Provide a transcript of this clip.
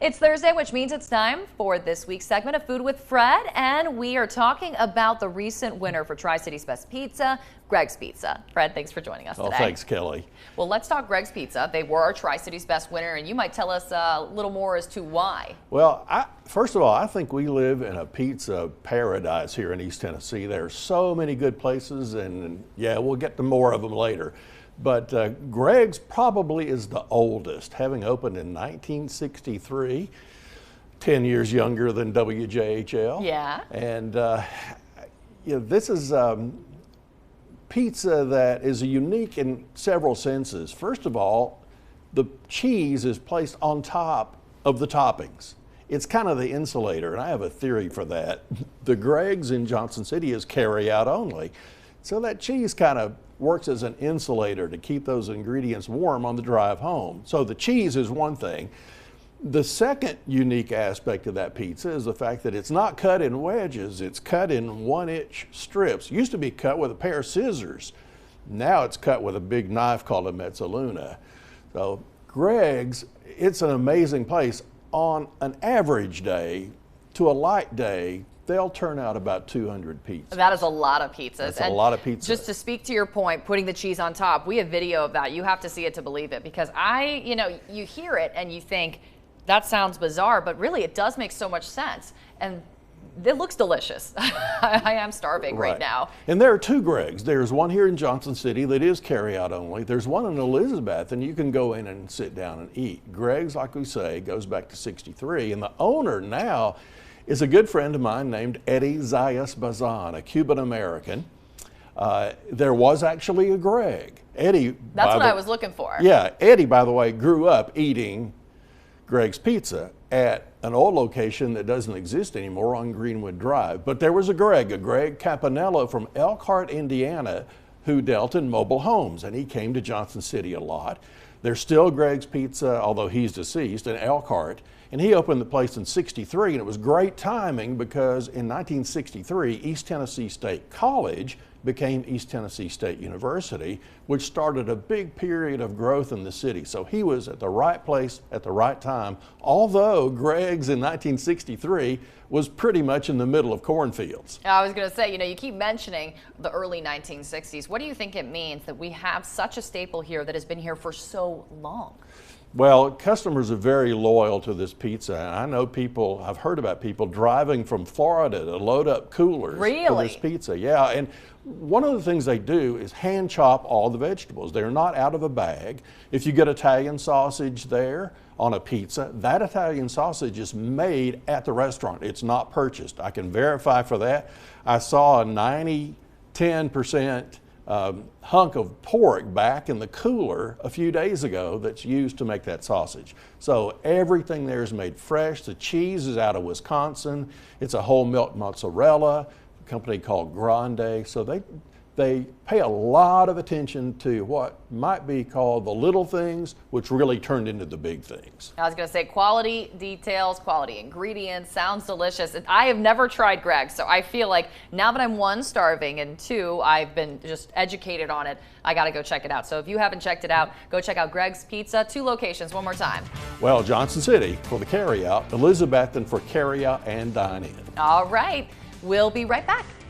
It's Thursday, which means it's time for this week's segment of Food with Fred, and we are talking about the recent winner for Tri-Cities Best Pizza, Greg's Pizza. Fred, thanks for joining us today. Oh, thanks, Kelly. Well, let's talk Greg's Pizza. They were our Tri-Cities Best winner, and you might tell us a little more as to why. Well, first of all, I think we live in a pizza paradise here in East Tennessee. There are so many good places, and yeah, we'll get to more of them later. But Greg's probably is the oldest, having opened in 1963, 10 years younger than WJHL. Yeah. And this is pizza that is unique in several senses. First of all, the cheese is placed on top of the toppings. It's kind of the insulator, and I have a theory for that. The Greg's in Johnson City is carry out only. So that cheese kind of works as an insulator to keep those ingredients warm on the drive home. So the cheese is one thing. The second unique aspect of that pizza is the fact that it's not cut in wedges, it's cut in 1-inch strips. It used to be cut with a pair of scissors. Now it's cut with a big knife called a mezzaluna. So Greg's, it's an amazing place. On an average day to a light day, they'll turn out about 200 pizzas. That is a lot of pizzas. That's a lot of pizzas. Just to speak to your point, putting the cheese on top, we have video of that. You have to see it to believe it, because you hear it and you think, that sounds bizarre, but really it does make so much sense. And it looks delicious. I am starving right now. And there are two Greg's. There's one here in Johnson City that is carry out only. There's one in Elizabeth, and you can go in and sit down and eat. Greg's, like we say, goes back to 63, and the owner now is a good friend of mine named Eddie Zayas Bazan, a Cuban American. There was actually a Greg. Eddie. That's what I was looking for. Yeah, Eddie, by the way, grew up eating Greg's Pizza at an old location that doesn't exist anymore on Greenwood Drive. But there was a Greg Caponello from Elkhart, Indiana, who dealt in mobile homes, and he came to Johnson City a lot. There's still Greg's Pizza, although he's deceased, in Elkhart. And he opened the place in 63, and it was great timing because in 1963, East Tennessee State College became East Tennessee State University, which started a big period of growth in the city. So he was at the right place at the right time, although Greg's in 1963 was pretty much in the middle of cornfields. I was going to say, you keep mentioning the early 1960s. What do you think it means that we have such a staple here that has been here for so long? Well, customers are very loyal to this pizza. And I know I've heard about people driving from Florida to load up coolers for this pizza. Yeah, and one of the things they do is hand chop all the vegetables. They're not out of a bag. If you get Italian sausage there on a pizza, that Italian sausage is made at the restaurant. It's not purchased. I can verify for that. I saw a 10% hunk of pork back in the cooler a few days ago that's used to make that sausage. So everything there is made fresh. The cheese is out of Wisconsin. It's a whole milk mozzarella, a company called Grande. So they pay a lot of attention to what might be called the little things, which really turned into the big things. I was going to say quality details, quality ingredients, sounds delicious. I have never tried Greg's, so I feel like now that I'm one, starving, and two, I've been just educated on it, I got to go check it out. So if you haven't checked it out, go check out Greg's Pizza. 2 locations, one more time. Well, Johnson City for the carry out, Elizabeth for carry out and dine in. All right, we'll be right back.